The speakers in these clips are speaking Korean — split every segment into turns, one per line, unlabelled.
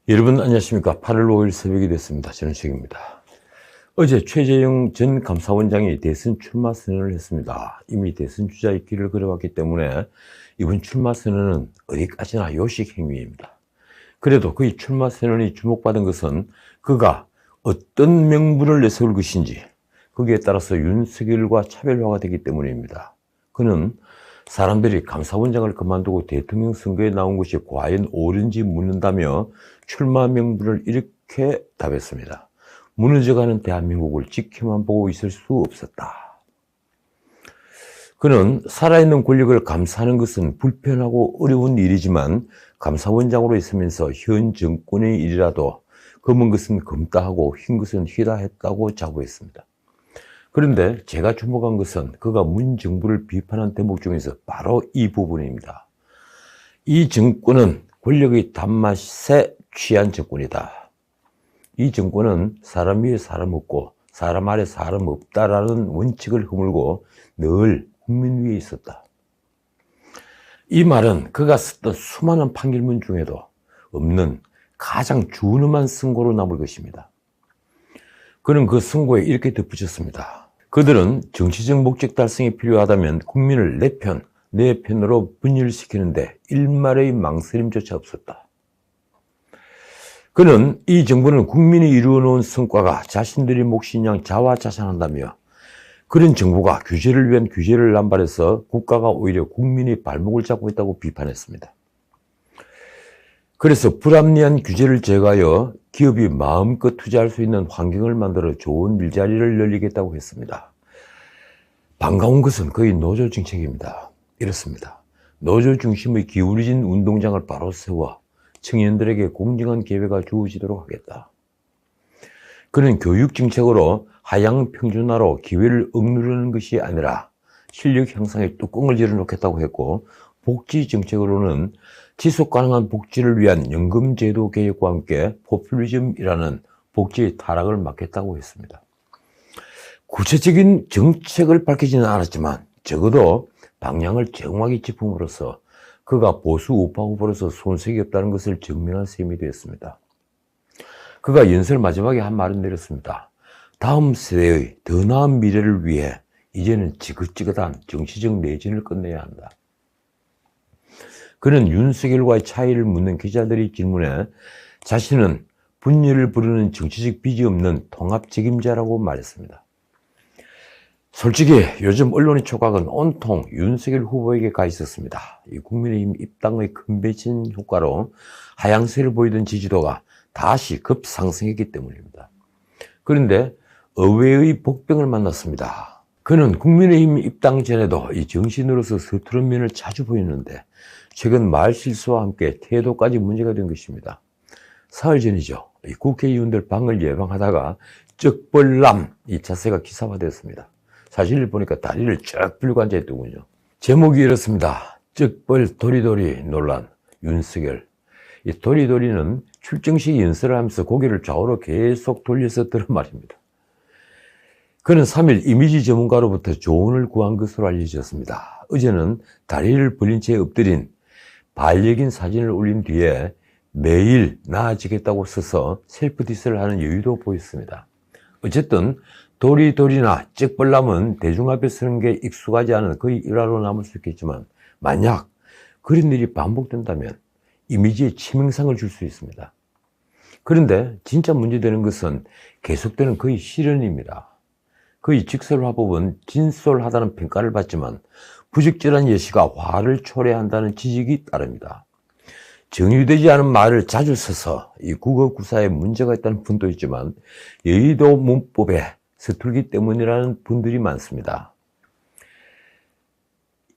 여러분 안녕하십니까. 8월 5일 새벽이 됐습니다. 저는 책입니다. 어제 최재형 전 감사원장이 대선 출마 선언을 했습니다. 이미 대선 주자의 길을 걸어왔기 때문에 이번 출마 선언은 어디까지나 요식 행위입니다. 그래도 그의 출마 선언이 주목받은 것은 그가 어떤 명분을 내세울 것인지, 거기에 따라서 윤석열과 차별화가 되기 때문입니다. 그는 사람들이 감사원장을 그만두고 대통령 선거에 나온 것이 과연 옳은지 묻는다며 출마 명분을 이렇게 답했습니다. 무너져가는 대한민국을 지켜만 보고 있을 수 없었다. 그는 살아있는 권력을 감사하는 것은 불편하고 어려운 일이지만 감사원장으로 있으면서 현 정권의 일이라도 검은 것은 검다 하고 흰 것은 희다 했다고 자부했습니다. 그런데 제가 주목한 것은 그가 문 정부를 비판한 대목 중에서 바로 이 부분입니다. 이 정권은 권력의 단맛에 취한 정권이다. 이 정권은 사람 위에 사람 없고 사람 아래 사람 없다라는 원칙을 허물고 늘 국민 위에 있었다. 이 말은 그가 썼던 수많은 판결문 중에도 없는 가장 준엄한 선고로 남을 것입니다. 그는 그 선고에 이렇게 덧붙였습니다. 그들은 정치적 목적 달성이 필요하다면 국민을 내 편으로 분열시키는데 일말의 망설임조차 없었다. 그는 이 정부는 국민이 이루어놓은 성과가 자신들의 몫인 양 자화자찬한다며 그런 정부가 규제를 위한 규제를 남발해서 국가가 오히려 국민의 발목을 잡고 있다고 비판했습니다. 그래서 불합리한 규제를 제거하여 기업이 마음껏 투자할 수 있는 환경을 만들어 좋은 일자리를 열리겠다고 했습니다. 반가운 것은 거의 노조 정책입니다. 이렇습니다. 노조 중심의 기울어진 운동장을 바로 세워 청년들에게 공정한 기회가 주어지도록 하겠다. 그는 교육 정책으로 하향 평준화로 기회를 억누르는 것이 아니라 실력 향상에 뚜껑을 열어놓겠다고 했고, 복지 정책으로는 지속 가능한 복지를 위한 연금제도 개혁과 함께 포퓰리즘이라는 복지의 타락을 막겠다고 했습니다. 구체적인 정책을 밝히지는 않았지만 적어도 방향을 정확히 짚음으로써 그가 보수 우파 후보로서 손색이 없다는 것을 증명한 셈이 되었습니다. 그가 연설 마지막에 한 말을 내렸습니다. 다음 세대의 더 나은 미래를 위해 이제는 지긋지긋한 정치적 내전을 끝내야 한다. 그는 윤석열과의 차이를 묻는 기자들의 질문에 자신은 분열을 부르는 정치적 빚이 없는 통합 책임자라고 말했습니다. 솔직히 요즘 언론의 촉각은 온통 윤석열 후보에게 가 있었습니다. 이 국민의힘 입당의 컨벤션 효과로 하향세를 보이던 지지도가 다시 급상승했기 때문입니다. 그런데 의외의 복병을 만났습니다. 그는 국민의힘 입당 전에도 이 정신으로서 서투른 면을 자주 보였는데 최근 말 실수와 함께 태도까지 문제가 된 것입니다. 사흘 전이죠. 이 국회의원들 방을 예방하다가 쩍벌남 이 자세가 기사화되었습니다. 사진을 보니까 다리를 쭉 들고 앉아있더군요. 제목이 이렇습니다. 쩍벌 도리도리 논란 윤석열. 이 도리도리는 출정 시 연설을 하면서 고개를 좌우로 계속 돌려서 들은 말입니다. 그는 3일 이미지 전문가로부터 조언을 구한 것으로 알려졌습니다. 어제는 다리를 벌린 채 엎드린 반려견 사진을 올린 뒤에 매일 나아지겠다고 써서 셀프 디스를 하는 여유도 보였습니다. 어쨌든 도리도리나 쩍벌남은 대중 앞에 서는 게 익숙하지 않은 거의 일화로 남을 수 있겠지만 만약 그런 일이 반복된다면 이미지에 치명상을 줄 수 있습니다. 그런데 진짜 문제되는 것은 계속되는 거의 실언입니다. 그의 직설화법은 진솔하다는 평가를 받지만 부적절한 예시가 화를 초래한다는 지적이 따릅니다. 정의되지 않은 말을 자주 써서 이 국어 구사에 문제가 있다는 분도 있지만 여의도 문법에 서툴기 때문이라는 분들이 많습니다.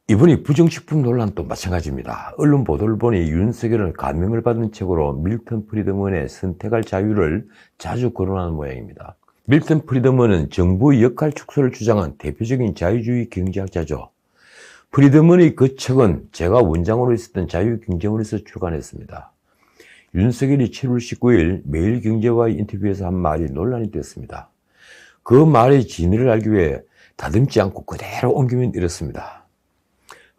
이번이 부정식품 논란도 마찬가지입니다. 언론 보도를 보니 윤석열은 감명을 받은 책으로 밀턴 프리드먼의 선택할 자유를 자주 거론하는 모양입니다. 밀턴 프리드먼은 정부의 역할 축소를 주장한 대표적인 자유주의 경제학자죠. 프리드먼의 그 책은 제가 원장으로 있었던 자유경제원에서 출간했습니다. 윤석열이 7월 19일 매일경제와의 인터뷰에서 한 말이 논란이 되었습니다. 그 말의 진위를 알기 위해 다듬지 않고 그대로 옮기면 이렇습니다.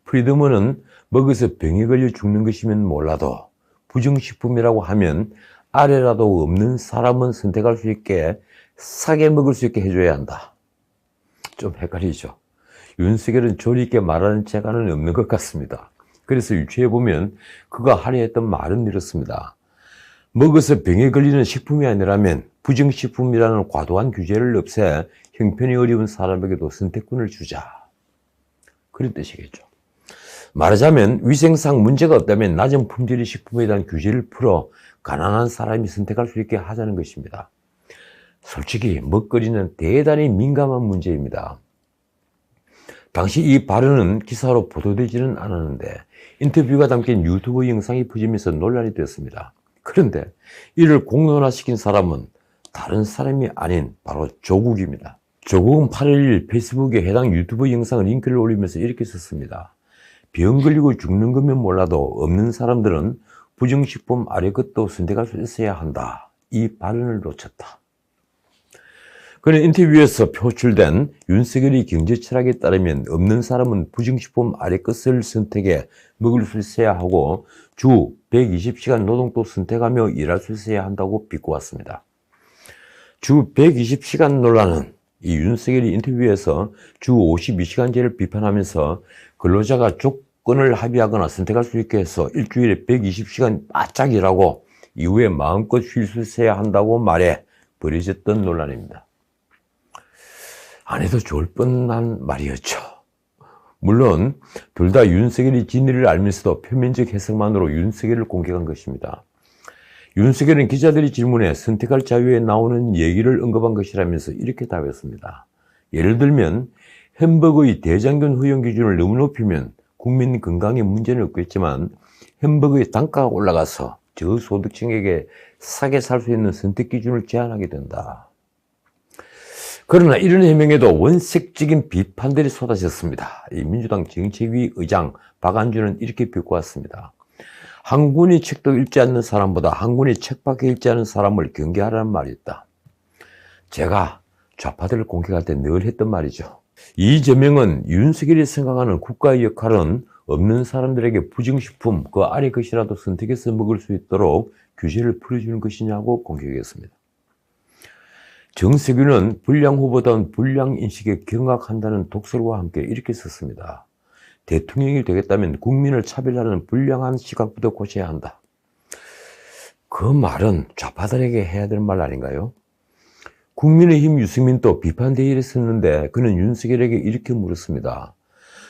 프리드먼은 먹어서 병에 걸려 죽는 것이면 몰라도 부정식품이라고 하면 아래라도 없는 사람은 선택할 수 있게 싸게 먹을 수 있게 해줘야 한다. 좀 헷갈리죠. 윤석열은 조리 있게 말하는 재간은 없는 것 같습니다. 그래서 유추해보면 그가 하려 했던 말은 이렇습니다. 먹어서 병에 걸리는 식품이 아니라면 부정식품이라는 과도한 규제를 없애 형편이 어려운 사람에게도 선택권을 주자. 그런 뜻이겠죠. 말하자면 위생상 문제가 없다면 낮은 품질의 식품에 대한 규제를 풀어 가난한 사람이 선택할 수 있게 하자는 것입니다. 솔직히 먹거리는 대단히 민감한 문제입니다. 당시 이 발언은 기사로 보도되지는 않았는데 인터뷰가 담긴 유튜브 영상이 퍼지면서 논란이 되었습니다. 그런데 이를 공론화시킨 사람은 다른 사람이 아닌 바로 조국입니다. 조국은 8일 페이스북에 해당 유튜브 영상 링크를 올리면서 이렇게 썼습니다. 병 걸리고 죽는 거면 몰라도 없는 사람들은 부정식품 아래 것도 선택할 수 있어야 한다. 이 발언을 놓쳤다. 그는 인터뷰에서 표출된 윤석열의 경제 철학에 따르면 없는 사람은 부정식품 아래 것을 선택해 먹을 수 있어야 하고 주 120시간 노동도 선택하며 일할 수 있어야 한다고 비꼬았습니다. 주 120시간 논란은 이 윤석열이 인터뷰에서 주 52시간제를 비판하면서 근로자가 조건을 합의하거나 선택할 수 있게 해서 일주일에 120시간 바짝 일하고 이후에 마음껏 쉴 수 있어야 한다고 말해 벌어졌던 논란입니다. 안 해도 좋을 뻔한 말이었죠. 물론 둘 다 윤석열이 진리를 알면서도 표면적 해석만으로 윤석열을 공격한 것입니다. 윤석열은 기자들의 질문에 선택할 자유에 나오는 얘기를 언급한 것이라면서 이렇게 답했습니다. 예를 들면 햄버거의 대장균 허용 기준을 너무 높이면 국민 건강에 문제는 없겠지만 햄버거의 단가가 올라가서 저소득층에게 싸게 살 수 있는 선택 기준을 제한하게 된다. 그러나 이런 해명에도 원색적인 비판들이 쏟아졌습니다. 이 민주당 정책위 의장 박안주는 이렇게 비꼬았습니다. 한 권의 책도 읽지 않는 사람보다 한 권의 책밖에 읽지 않은 사람을 경계하라는 말이 있다. 제가 좌파들을 공격할 때 늘 했던 말이죠. 이재명은 윤석열이 생각하는 국가의 역할은 없는 사람들에게 부정식품 그 아래 것이라도 선택해서 먹을 수 있도록 규제를 풀어주는 것이냐고 공격했습니다. 정세균은 불량 후보다운 불량 인식에 경악한다는 독설과 함께 이렇게 썼습니다. 대통령이 되겠다면 국민을 차별하는 불량한 시각부터 고쳐야 한다. 그 말은 좌파들에게 해야 될 말 아닌가요? 국민의힘 유승민도 비판 대회를 썼는데 그는 윤석열에게 이렇게 물었습니다.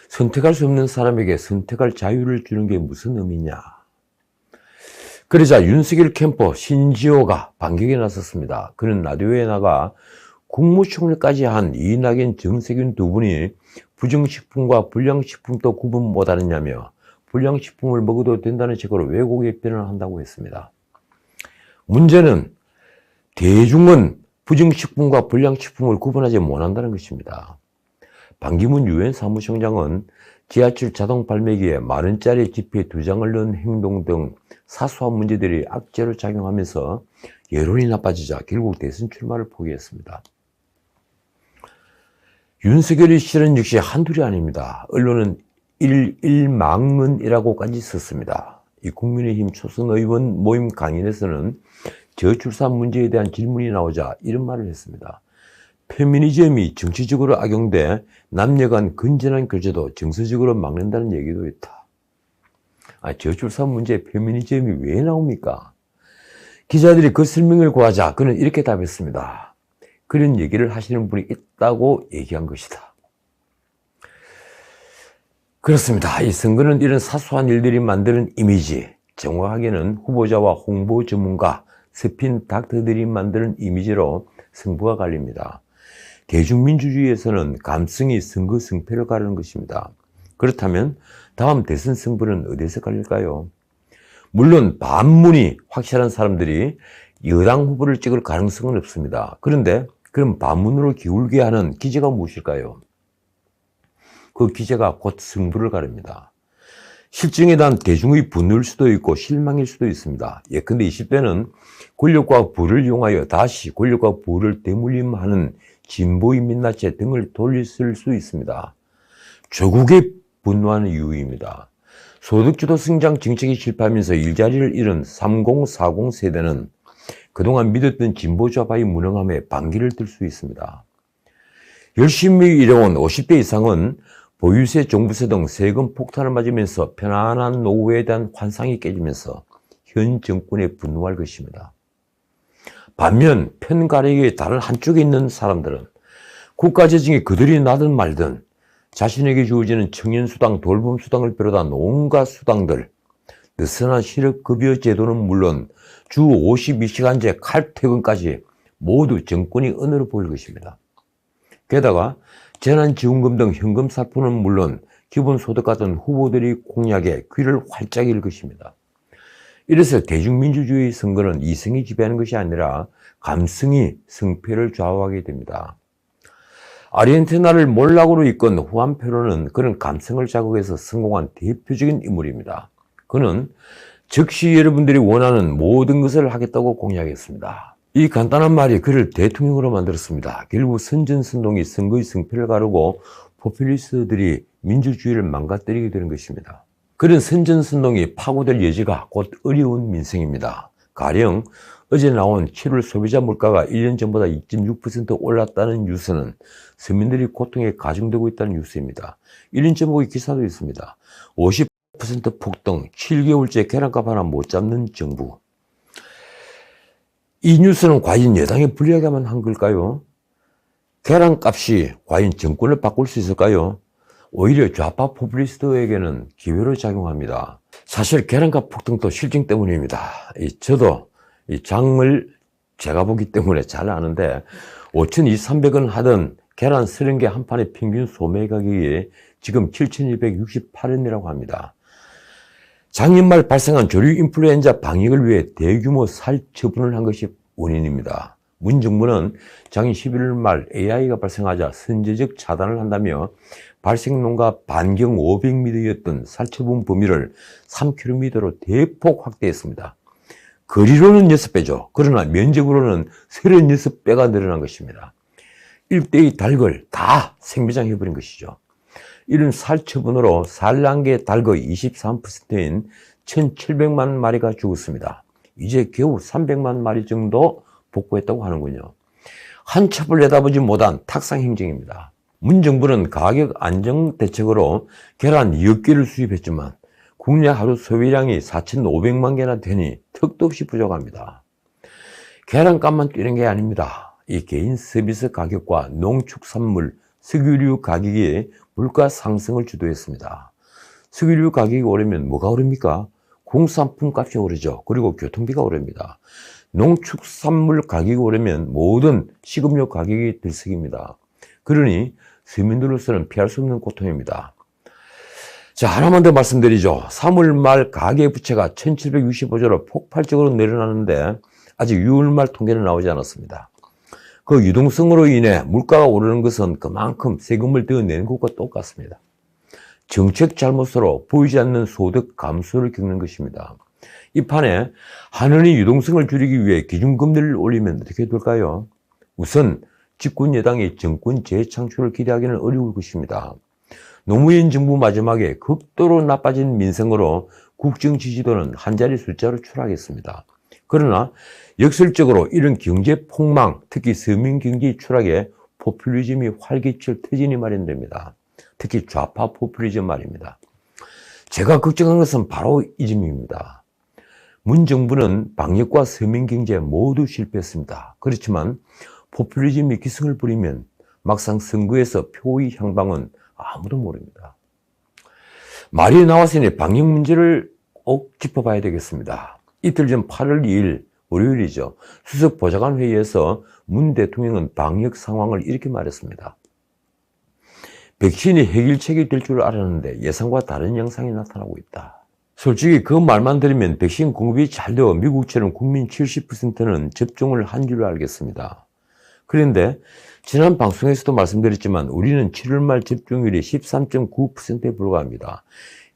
선택할 수 없는 사람에게 선택할 자유를 주는 게 무슨 의미냐? 그러자 윤석열 캠프 신지호가 반격에 나섰습니다. 그는 라디오에 나가 국무총리까지 한 이낙연, 정세균 두 분이 부정식품과 불량식품도 구분 못하느냐며 불량식품을 먹어도 된다는 식으로 왜곡의 표현을 한다고 했습니다. 문제는 대중은 부정식품과 불량식품을 구분하지 못한다는 것입니다. 반기문 유엔 사무총장은 지하철 자동 발매기에 10,000원짜리 지폐 2장을 넣은 행동 등 사소한 문제들이 악재로 작용하면서 여론이 나빠지자 결국 대선 출마를 포기했습니다. 윤석열의 실언 역시 한둘이 아닙니다. 언론은 일망론이라고까지 썼습니다. 이 국민의힘 초선 의원 모임 강연에서는 저출산 문제에 대한 질문이 나오자 이런 말을 했습니다. 페미니즘이 정치적으로 악용돼 남녀 간 건전한 교제도 정서적으로 막는다는 얘기도 있다. 저출산 문제에 페미니즘이 왜 나옵니까? 기자들이 그 설명을 구하자 그는 이렇게 답했습니다. 그런 얘기를 하시는 분이 있다고 얘기한 것이다. 그렇습니다. 이 선거는 이런 사소한 일들이 만드는 이미지, 정확하게는 후보자와 홍보 전문가, 스핀 닥터들이 만드는 이미지로 승부가 갈립니다. 대중민주주의에서는 감성이 선거 승패를 가르는 것입니다. 그렇다면 다음 대선 승부는 어디서 갈릴까요? 물론 반문이 확실한 사람들이 여당 후보를 찍을 가능성은 없습니다. 그런데 그럼 반문으로 기울게 하는 기제가 무엇일까요? 그 기제가 곧 승부를 가릅니다. 실정에 대한 대중의 분노일 수도 있고 실망일 수도 있습니다. 예컨대 20대는 권력과 부를 이용하여 다시 권력과 부를 대물림하는 진보의 민낯에 등을 돌렸을 수 있습니다. 조국의 분노하는 이유입니다. 소득주도 성장 정책이 실패하면서 일자리를 잃은 30, 40 세대는 그동안 믿었던 진보좌파의 무능함에 반기를 들 수 있습니다. 열심히 일해온 50대 이상은 보유세, 종부세 등 세금 폭탄을 맞으면서 편안한 노후에 대한 환상이 깨지면서 현 정권에 분노할 것입니다. 반면 편가르기의 다른 한쪽에 있는 사람들은 국가재정이 그들이 나든 말든 자신에게 주어지는 청년수당, 돌봄수당을 비롯한 온갖 수당들, 느슨한 실업급여 제도는 물론 주 52시간제 칼퇴근까지 모두 정권이 은혜로 보일 것입니다. 게다가 재난지원금 등 현금 살포는 물론 기본소득 같은 후보들이 공약에 귀를 활짝 열 것입니다. 이래서 대중민주주의 선거는 이성이 지배하는 것이 아니라 감성이 승패를 좌우하게 됩니다. 아르헨티나를 몰락으로 이끈 후안 페로는 그런 감성을 자극해서 성공한 대표적인 인물입니다. 그는 즉시 여러분들이 원하는 모든 것을 하겠다고 공약했습니다. 이 간단한 말이 그를 대통령으로 만들었습니다. 결국 선전선동이 선거의 승패를 가르고 포퓰리스트들이 민주주의를 망가뜨리게 되는 것입니다. 그런 선전선동이 파고들 여지가 곧 어려운 민생입니다. 가령 어제 나온 7월 소비자 물가가 1년 전보다 2.6% 올랐다는 뉴스는 서민들이 고통에 가중되고 있다는 뉴스입니다. 1년 전복의 기사도 있습니다. 50% 폭등, 7개월째 계란값 하나 못 잡는 정부. 이 뉴스는 과연 여당에 불리하게만 한 걸까요? 계란값이 과연 정권을 바꿀 수 있을까요? 오히려 좌파 포퓰리스트에게는 기회로 작용합니다. 사실 계란값 폭등도 실증 때문입니다. 저도 이 장을 제가 보기 때문에 잘 아는데 5,200~300원 하던 계란 30개 한 판의 평균 소매 가격이 지금 7,268원이라고 합니다. 작년 말 발생한 조류 인플루엔자 방역을 위해 대규모 살처분을 한 것이 원인입니다. 문 정부는 작년 11월 말 AI가 발생하자 선제적 차단을 한다며 발생농가 반경 500m였던 살처분 범위를 3km로 대폭 확대했습니다. 거리로는 6배죠. 그러나 면적으로는 36배가 늘어난 것입니다. 일대의 닭을 다 생매장해버린 것이죠. 이런 살처분으로 산란계 닭의 23%인 1,700만 마리가 죽었습니다. 이제 겨우 300만 마리 정도 복구했다고 하는군요. 한참을 내다보지 못한 탁상 행정입니다. 문 정부는 가격 안정 대책으로 계란 2억 개를 수입했지만 국내 하루 소비량이 4,500만 개나 되니 턱도 없이 부족합니다. 계란값만 뛰는 게 아닙니다. 이 개인 서비스 가격과 농축산물, 석유류 가격이 물가 상승을 주도했습니다. 석유류 가격이 오르면 뭐가 오릅니까? 공산품 값이 오르죠. 그리고 교통비가 오릅니다. 농축산물 가격이 오르면 모든 식음료 가격이 들썩입니다. 그러니 서민들로서는 피할 수 없는 고통입니다. 자, 하나만 더 말씀드리죠. 3월 말 가계부채가 1,765조로 폭발적으로 늘어나는데 아직 6월 말 통계는 나오지 않았습니다. 그 유동성으로 인해 물가가 오르는 것은 그만큼 세금을 더 내는 것과 똑같습니다. 정책 잘못으로 보이지 않는 소득 감소를 겪는 것입니다. 이 판에 하늘의 유동성을 줄이기 위해 기준금리를 올리면 어떻게 될까요? 우선 집권 여당이 정권 재창출을 기대하기는 어려울 것입니다. 노무현 정부 마지막에 극도로 나빠진 민생으로 국정 지지도는 한 자리 숫자로 추락했습니다. 그러나 역설적으로 이런 경제 폭망, 특히 서민 경제 추락에 포퓰리즘이 활기칠 터전이 마련됩니다. 특히 좌파 포퓰리즘 말입니다. 제가 걱정한 것은 바로 이 점입니다. 문 정부는 방역과 서민 경제 모두 실패했습니다. 그렇지만 포퓰리즘이 기승을 부리면 막상 선거에서 표의 향방은 아무도 모릅니다. 말이 나왔으니 방역 문제를 꼭 짚어봐야 되겠습니다. 이틀 전 8월 2일 월요일이죠. 수석 보좌관 회의에서 문 대통령은 방역 상황을 이렇게 말했습니다. 백신이 해결책이 될 줄 알았는데 예상과 다른 양상이 나타나고 있다. 솔직히 그 말만 들으면 백신 공급이 잘 되어 미국처럼 국민 70%는 접종을 한 줄 알겠습니다. 그런데 지난 방송에서도 말씀드렸지만 우리는 7월 말 접종률이 13.9%에 불과합니다.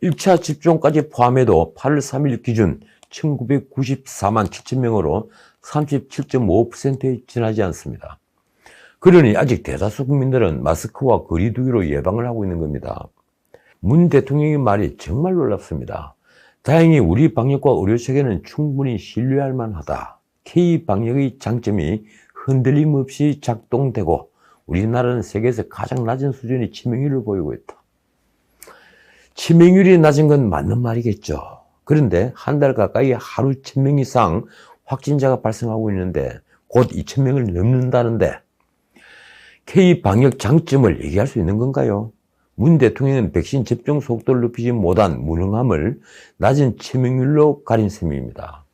1차 접종까지 포함해도 8월 3일 기준 1994만 7천 명으로 37.5%에 지나지 않습니다. 그러니 아직 대다수 국민들은 마스크와 거리 두기로 예방을 하고 있는 겁니다. 문 대통령의 말이 정말 놀랍습니다. 다행히 우리 방역과 의료체계는 충분히 신뢰할 만하다. K방역의 장점이 흔들림 없이 작동되고 우리나라는 세계에서 가장 낮은 수준의 치명률을 보이고 있다. 치명률이 낮은 건 맞는 말이겠죠. 그런데 한 달 가까이 하루 1000명 이상 확진자가 발생하고 있는데 곧 2000명을 넘는다는데 K방역 장점을 얘기할 수 있는 건가요? 문 대통령은 백신 접종 속도를 높이지 못한 무능함을 낮은 치명률로 가린 셈입니다.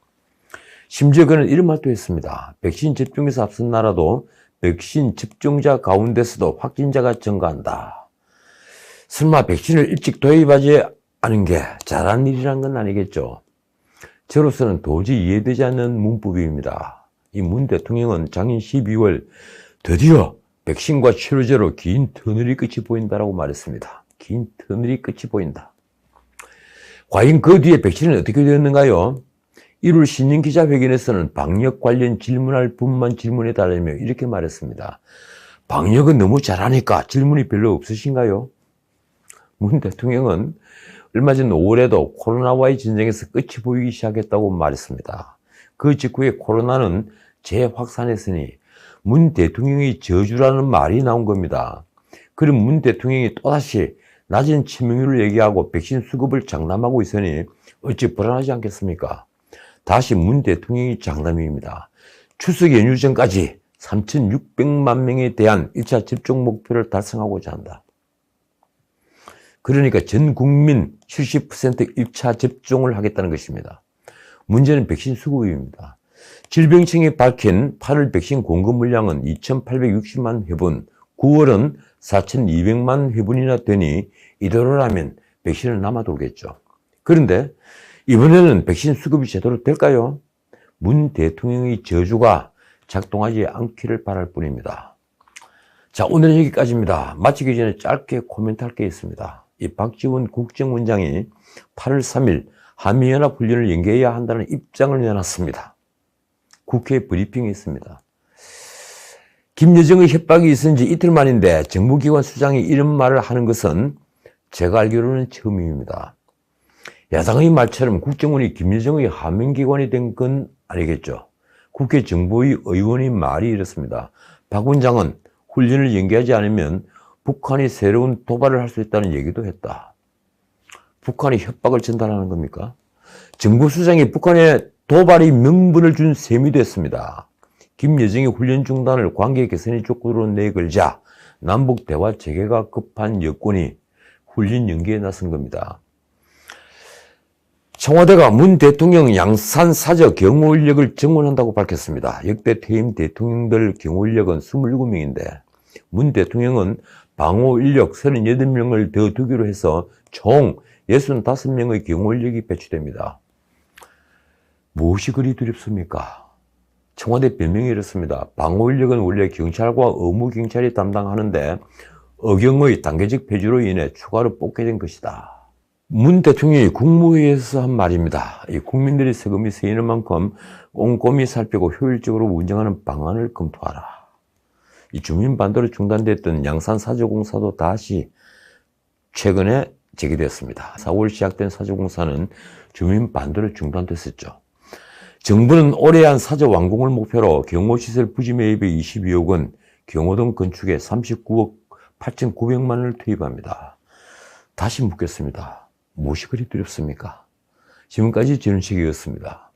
심지어 그는 이런 말도 했습니다. 백신 접종에서 앞선 나라도 백신 접종자 가운데서도 확진자가 증가한다. 설마 백신을 일찍 도입하지 않은 게 잘한 일이란 건 아니겠죠. 저로서는 도저히 이해되지 않는 문법입니다. 이 문 대통령은 작년 12월 드디어 백신과 치료제로 긴 터널이 끝이 보인다라고 말했습니다. 긴 터널이 끝이 보인다. 과연 그 뒤에 백신은 어떻게 되었는가요? 1월 신년 기자회견에서는 방역 관련 질문할 분만 질문해달라며 이렇게 말했습니다. 방역은 너무 잘하니까 질문이 별로 없으신가요? 문 대통령은 얼마 전 5월에도 코로나와의 전쟁에서 끝이 보이기 시작했다고 말했습니다. 그 직후에 코로나는 재확산했으니 문 대통령의 저주라는 말이 나온 겁니다. 그럼 문 대통령이 또다시 낮은 치명률을 얘기하고 백신 수급을 장담하고 있으니 어찌 불안하지 않겠습니까? 다시 문 대통령이 장담입니다. 추석 연휴 전까지 3,600만 명에 대한 1차 접종 목표를 달성하고자 한다. 그러니까 전 국민 70% 1차 접종을 하겠다는 것입니다. 문제는 백신 수급입니다. 질병청이 밝힌 8월 백신 공급 물량은 2,860만 회분, 9월은 4,200만 회분이나 되니 이대로라면 백신은 남아돌겠죠. 그런데 이번에는 백신 수급이 제대로 될까요? 문 대통령의 저주가 작동하지 않기를 바랄 뿐입니다. 자, 오늘은 여기까지입니다. 마치기 전에 짧게 코멘트할 게 있습니다. 이 박지원 국정원장이 8월 3일 한미연합 훈련을 연기해야 한다는 입장을 내놨습니다. 국회 브리핑이 있습니다. 김여정의 협박이 있은 지 이틀 만인데 정부기관 수장이 이런 말을 하는 것은 제가 알기로는 처음입니다. 야당의 말처럼 국정원이 김여정의 하명기관이 된 건 아니겠죠. 국회 정보위 의원의 말이 이렇습니다. 박 원장은 훈련을 연기하지 않으면 북한이 새로운 도발을 할 수 있다는 얘기도 했다. 북한이 협박을 전달하는 겁니까? 정부수장이 북한에 도발의 명분을 준 셈이 됐습니다. 김여정의 훈련 중단을 관계 개선의 조건으로 내걸자 남북 대화 재개가 급한 여건이 훈련 연기에 나선 겁니다. 청와대가 문 대통령 양산 사저 경호 인력을 증원한다고 밝혔습니다. 역대 퇴임 대통령들 경호 인력은 27명인데 문 대통령은 방호 인력 38명을 더 두기로 해서 총 65명의 경호 인력이 배치됩니다. 무엇이 그리 두렵습니까? 청와대 변명이 이렇습니다. 방호 인력은 원래 경찰과 의무경찰이 담당하는데 의경의 단계적 폐지로 인해 추가로 뽑게 된 것이다. 문 대통령이 국무회의에서 한 말입니다. 이 국민들의 세금이 쓰이는 만큼 꼼꼼히 살피고 효율적으로 운영하는 방안을 검토하라. 이 주민 반대로 중단됐던 양산 사저공사도 다시 최근에 재개됐습니다. 4월 시작된 사저공사는 주민 반대로 중단됐었죠. 정부는 올해 한 사저 완공을 목표로 경호시설 부지 매입에 22억 원, 경호동 건축에 39억 8,900만 원을 투입합니다. 다시 묻겠습니다. 무엇이 그리 두렵습니까? 지금까지 전은식이었습니다.